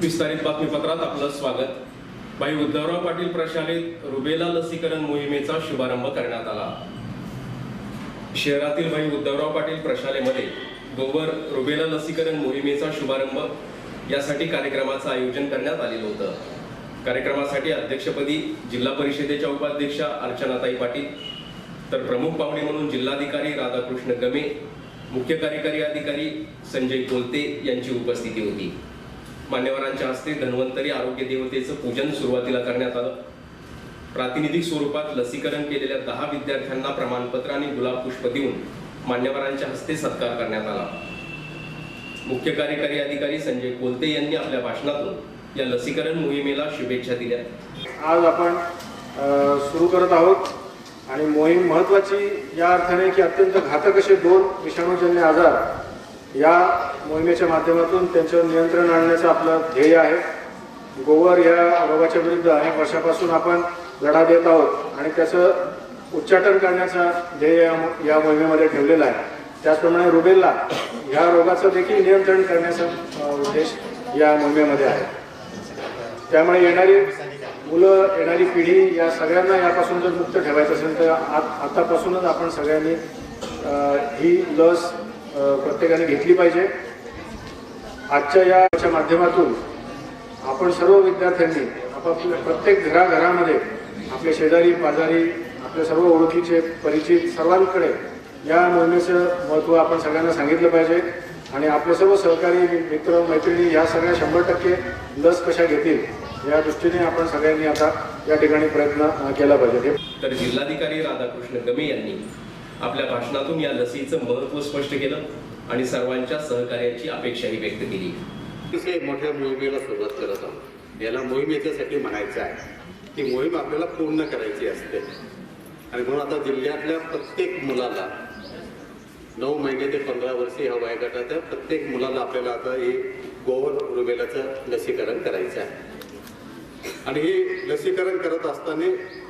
विस्तारित बातमीपत्रात आपलं स्वागत। भाई उद्धवराव पाटील प्रशालेत रुबेला लसीकरण मोहिमेचा शुभारंभ करण्यात आला। शहरातील भाई उद्धवराव पाटील प्रशालेमध्ये गोवर रुबेला लसीकरण मोहिमेचा शुभारंभ यासाठी कार्यक्रमाचं आयोजन करण्यात आलेलं होतं। कार्यक्रमासाठी अध्यक्षपदी जिल्हा परिषदेच्या उपाध्यक्षा अर्चनाताई पाटील, तर प्रमुख पाहुणे म्हणून जिल्हाधिकारी राधाकृष्ण गमे, मुख्य कार्यकारी अधिकारी संजय कोलते यांची उपस्थिती होती। मान्यवरांच्या हस्ते धन्वंतरी आरोग्य देवतेचं पूजन सुरुवातीला करण्यात आलं। प्रातिनिधिक स्वरूपात लसीकरण केलेल्या 10 विद्यार्थ्यांना प्रमाणपत्र आणि गुलाब पुष्प देऊन मान्यवरांच्या हस्ते सत्कार करण्यात आला। मुख्य कार्यकारी अधिकारी संजय कोलते यांनी आपल्या भाषणातून या लसीकरण मोहिमेला शुभेच्छा दिल्या। आज आपण सुरू करत आहोत आणि मोहीम महत्त्वाची या अर्थाने की अत्यंत घातक असे 2 विषाणूजन्य आजार या मोहिमेच्या माध्यमातून त्यांच्यावर नियंत्रण आणण्याचं आपलं ध्येय आहे। गोवर या रोगाच्या विरुद्ध अनेक वर्षापासून आपण लढा देत आहोत आणि त्याचं उच्चाटन करण्याचा ध्येय या मोहिमेमध्ये ठेवलेला आहे। त्याचप्रमाणे रुबेला या रोगाचं देखील नियंत्रण करण्याचा उद्देश या मोहिमेमध्ये आहे। त्यामुळे येणारी मुलं, येणारी पिढी या सगळ्यांना यापासून जर मुक्त ठेवायचं असेल तर आतापासूनच आपण सगळ्यांनी ही लस प्रत्येकाने घेतली पाहिजे। आजच्या याच्या माध्यमातून आपण सर्व विद्यार्थ्यांनी आपापल्या प्रत्येक घराघरामध्ये आपले शेजारी पाजारी, आपले सर्व ओळखीचे परिचित सर्वांकडे या मोहिमेचं महत्त्व आपण सगळ्यांना सांगितलं पाहिजे आणि आपले सर्व सहकारी मित्र मैत्रिणी या सगळ्या 100% लस कशा घेतील या दृष्टीने आपण सगळ्यांनी आता या ठिकाणी प्रयत्न केला पाहिजे। तर जिल्हाधिकारी राधाकृष्ण गमे यांनी आपल्या भाषणातून या लसीचं महत्त्व स्पष्ट केलं आणि सर्वांच्या सहकार्याची अपेक्षाही व्यक्त केली। अतिशय मोठ्या मोहिमेला सुरुवात करत आहोत। याला मोहीम याच्यासाठी म्हणायचं आहे की मोहीम आपल्याला पूर्ण करायची असते आणि म्हणून आता जिल्ह्यातल्या प्रत्येक मुलाला 9 महिने ते 15 वर्षे या वयोगटाच्या प्रत्येक मुलाला आपल्याला आता हे गोवर रुबेलाचं लसीकरण करायचं आहे। आणि हे लसीकरण करत असताना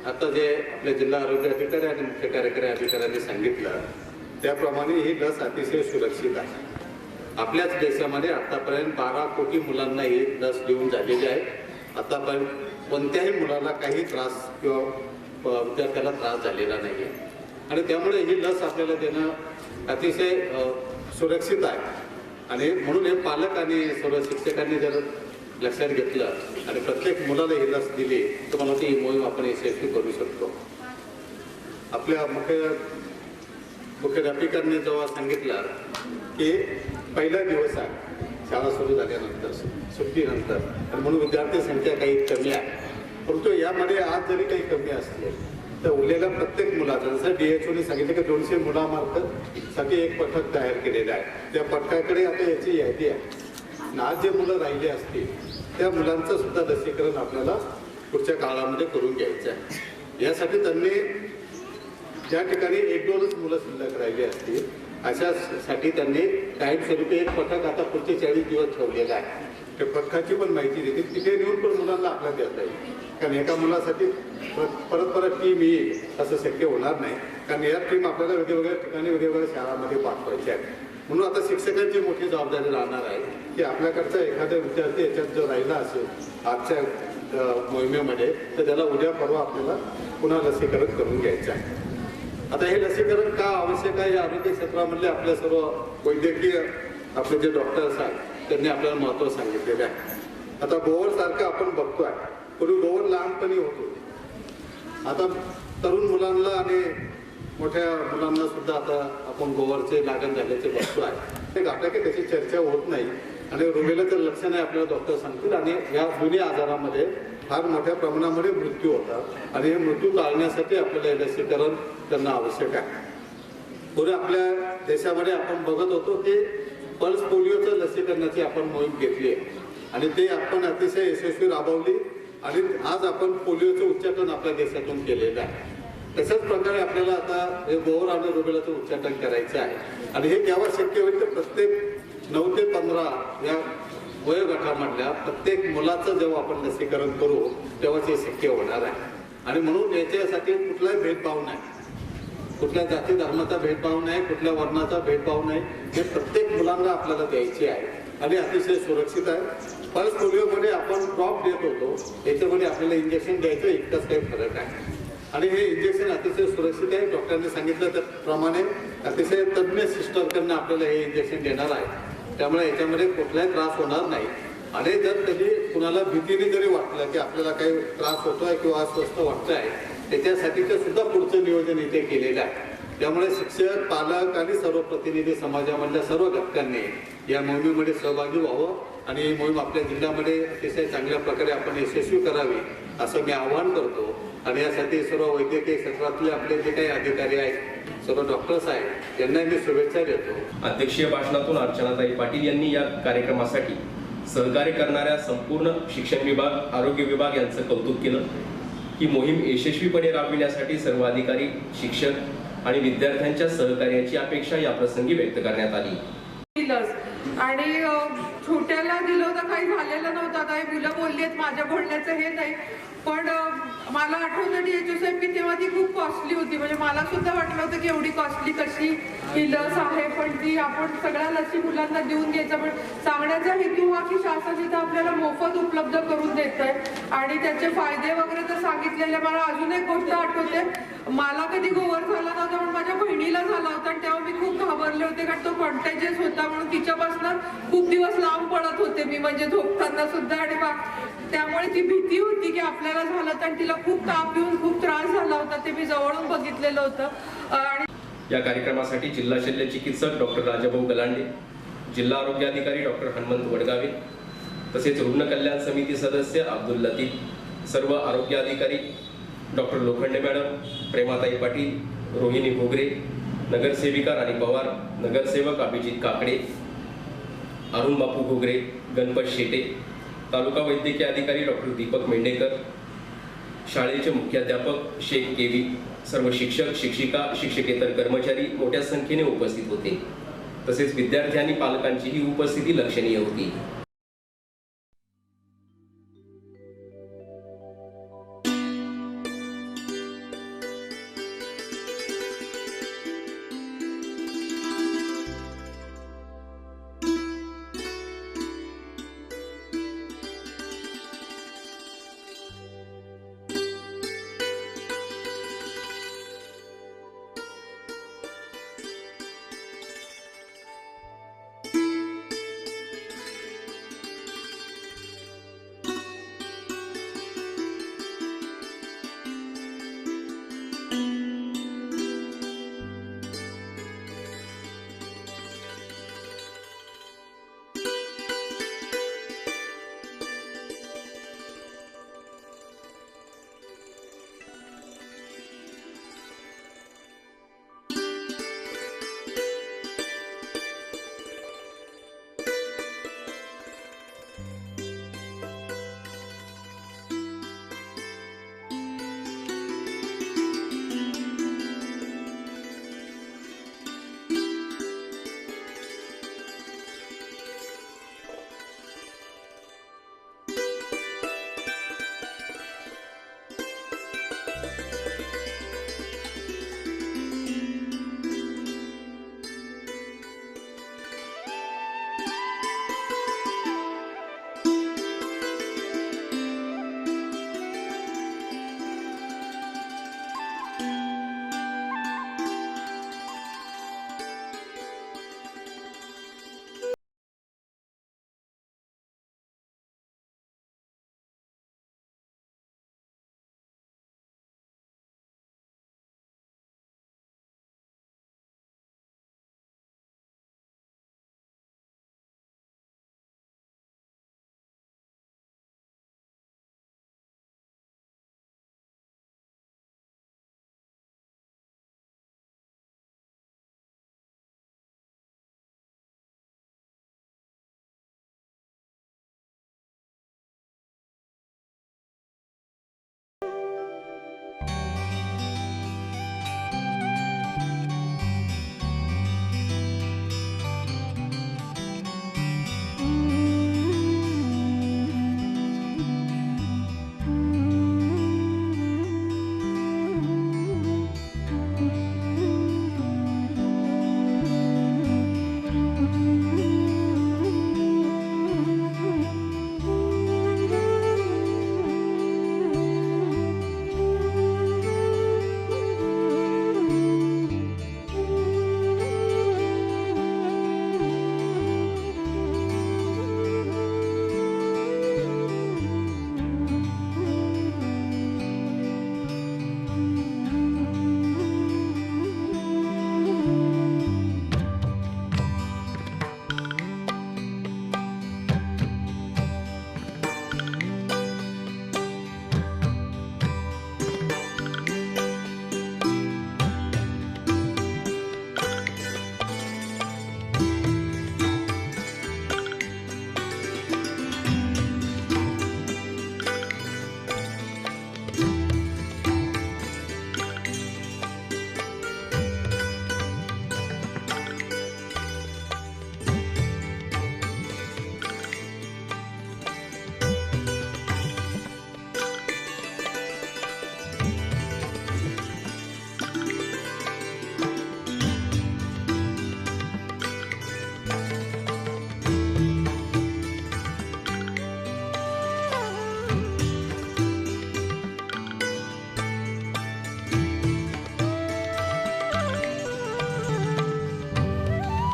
आता जे आपल्या जिल्हा आरोग्य अधिकारी आणि मुख्य कार्यकारी अधिकाऱ्यांनी सांगितलं त्याप्रमाणे ही लस अतिशय सुरक्षित आहे। आपल्याच देशामध्ये आतापर्यंत 12 कोटी मुलांना ही लस देऊन झालेली आहे। आतापर्यंत कोणत्याही मुलाला काही त्रास किंवा विद्यार्थ्याला त्रास झालेला नाही आहे आणि त्यामुळे ही लस आपल्याला देणं अतिशय सुरक्षित आहे आणि म्हणून हे पालक आणि सर्व शिक्षकांनी जर लक्षात घेतलं आणि प्रत्येक मुलाला ही लस दिली तर मला ती मोहीम आपण यशस्वी करू शकतो। आपल्या मुख्याध्यापिकांनी जेव्हा सांगितलं की पहिला दिवस आहे शाळा सुरू झाल्यानंतर सुट्टीनंतर आणि म्हणून विद्यार्थी संख्या काही कमी आहे, परंतु यामध्ये आज जरी काही कमी असले तर उरलेल्या प्रत्येक मुलाचं जसं DHOने सांगितलं की 200 मुलामार्फत साठी एक पथक तयार केलेलं आहे। त्या पथकाकडे आता याची यादी आहे। आज जे मुलं राहिले असतील त्या मुलांचं सुद्धा लसीकरण आपल्याला पुढच्या काळामध्ये करून घ्यायचं आहे। यासाठी त्यांनी ज्या ठिकाणी 1-2च मुलं शिल्लक राहिली असतील अशासाठी त्यांनी कायमस्वरूपी एक पथक आता पुढचे 40 दिवस ठेवलेलं आहे। त्या पथकाची पण माहिती देतील, तिथे नेऊन पण मुलांना आपल्याला देता येईल, कारण एका मुलासाठी परत टीम येईल असं शक्य होणार नाही, कारण या टीम आपल्याला वेगवेगळ्या ठिकाणी वेगवेगळ्या शाळांमध्ये पाठवायच्या आहेत। म्हणून आता शिक्षकांची मोठी जबाबदारी राहणार आहे की आपल्याकडचा एखादा विद्यार्थी याच्यात जर राहिला असेल आजच्या मोहिमेमध्ये तर त्याला उद्या परवा आपल्याला पुन्हा लसीकरण करून घ्यायचं आहे। आता हे लसीकरण का आवश्यक आहे या आरोग्य क्षेत्रामधले आपल्या सर्व वैद्यकीय आपले जे डॉक्टर्स आहेत त्यांनी आपल्याला महत्त्व सांगितलेले आहे। आता गोवरसारखं आपण बघतोय, पूर्वी गोवर लहानपणी होतो, आता तरुण मुलांना आणि मोठ्या मुलांना सुद्धा आता आपण गोवरचे लागण झाल्याचे बघतोय। ते घातक त्याची चर्चा होत नाही आणि रुबेलाचं लक्षण आहे आपल्याला डॉक्टर सांगतील आणि या दोन्ही आजारामध्ये फार मोठ्या प्रमाणामध्ये मृत्यू होतात आणि हे मृत्यू टाळण्यासाठी आपल्याला लसीकरण करणं आवश्यक आहे। पुढे आपल्या देशामध्ये आपण बघत होतो की पल्स पोलिओचं लसीकरणाची आपण मोहीम घेतली आहे आणि ते आपण अतिशय यशस्वी राबवली आणि आज आपण पोलिओचं उच्चाटन आपल्या देशातून केलेलं आहे। तशाच प्रकारे आपल्याला आता हे गोवर आणि रुबेलाचं उच्चाटन करायचं आहे आणि हे केव्हा शक्य होईल तर प्रत्येक 9 ते 15 या वयोगटामधल्या प्रत्येक मुलाचं जेव्हा आपण लसीकरण करू तेव्हाच हे शक्य होणार आहे आणि म्हणून याच्यासाठी कुठलाही भेदभाव नाही, कुठल्या जाती धर्माचा भेदभाव नाही, कुठल्या वर्णाचा भेदभाव नाही, हे प्रत्येक मुलांना आपल्याला द्यायचे आहे आणि अतिशय सुरक्षित आहे। पल्स पोलिओमध्ये आपण ड्रॉप देत होतो, याच्यामध्ये आपल्याला इंजेक्शन द्यायचं इतकाच काही फरक आहे. आणि हे इंजेक्शन अतिशय सुरक्षित आहे. डॉक्टरांनी सांगितलं त्याप्रमाणे अतिशय तज्ज्ञ सिस्टरकडनं आपल्याला हे इंजेक्शन देणार आहे. त्यामुळे याच्यामध्ये कुठलाही त्रास होणार नाही. आणि जर कधी कुणाला भीतीने जरी वाटलं की आपल्याला काही त्रास होतोय किंवा अस्वस्थ वाटतंय, त्याच्यासाठीचं सुद्धा पुढचं नियोजन इथे केलेलं आहे. त्यामुळे शिक्षक, पालक आणि सर्व प्रतिनिधी समाजामधल्या सर्व घटकांनी या मोहिमेमध्ये सहभागी व्हावं आणि ही मोहीम आपल्या जिल्ह्यामध्ये अतिशय चांगल्या प्रकारे आपण यशस्वी करावी असं मी आवाहन करतो. आणि यासाठी सर्व वैद्यकीय क्षेत्रातले आपले जे काही अधिकारी आहेत, सर्व डॉक्टर्स आहेत, त्यांना मी शुभेच्छा देतो. अध्यक्षीय भाषणातून अर्चनाताई पाटील यांनी या कार्यक्रमासाठी सहकार्य करणाऱ्या संपूर्ण शिक्षण विभाग, आरोग्य विभाग यांचं कौतुक केलं. ही मोहीम यशस्वीपणे राबविण्यासाठी सर्व अधिकारी, शिक्षक आणि विद्यार्थ्यांच्या सहकार्याची अपेक्षा या प्रसंगी व्यक्त करण्यात आली. आणि छोट्याला दिलं होतं, काही झालेलं नव्हतं. आता हे मुलं बोलली आहेत, माझ्या बोलण्याचं हे नाही, पण मला आठवतं DHO साहेब की तेव्हा ती खूप कॉस्टली होती. म्हणजे मला सुद्धा वाटलं होतं की एवढी कॉस्टली कशी ही लस आहे, पण ती आपण सगळ्या लसी मुलांना देऊन घ्यायचं. पण सांगण्याचा हेतू हा की शासन इथं आपल्याला मोफत उपलब्ध करून देत आहे आणि त्याचे फायदे वगैरे तर सांगितलेले. मला अजून एक गोष्ट आठवते, मला कधी गोवर झाला नव्हता पण माझ्या बहिणीला झाला होता आणि तेव्हा मी खूप घाबरले होते कारण तो कॉन्टॅजियस होता म्हणून तिच्यापासून खूप दिवस लांब पडत होते मी, म्हणजे झोपताना सुद्धा. आणि त्यामुळे ती भीती होती की आपल्याला झालं तर तिला खूप ताप येऊन खूप त्रास झाला होता, ते मी जवळून बघितलेलं होतं. आणि या कार्यक्रमासाठी जिल्हा शल्य चिकित्सक डॉक्टर राजाभाऊ गलांडे, जिल्हा आरोग्य अधिकारी डॉक्टर हनुमंत वडगावे, तसेच रुग्ण कल्याण समिती सदस्य अब्दुल लतीफ, सर्व आरोग्य अधिकारी डॉक्टर लोखंडे मॅडम, प्रेमाताई पाटील, रोहिणी भोगरे, नगरसेविका राणी पवार, नगरसेवक अभिजित काकडे, अरुण बापू घोगरे, गणपत शेटे, तालुका वैद्यकीय अधिकारी डॉक्टर दीपक मेंढेकर, शाळेचे मुख्याध्यापक शेख केवी, सर्व शिक्षक, शिक्षिका, शिक्षकेतर कर्मचारी मोठ्या संख्येने उपस्थित होते. तसेच विद्यार्थी आणि पालकांचीही उपस्थिती लक्षणीय होती.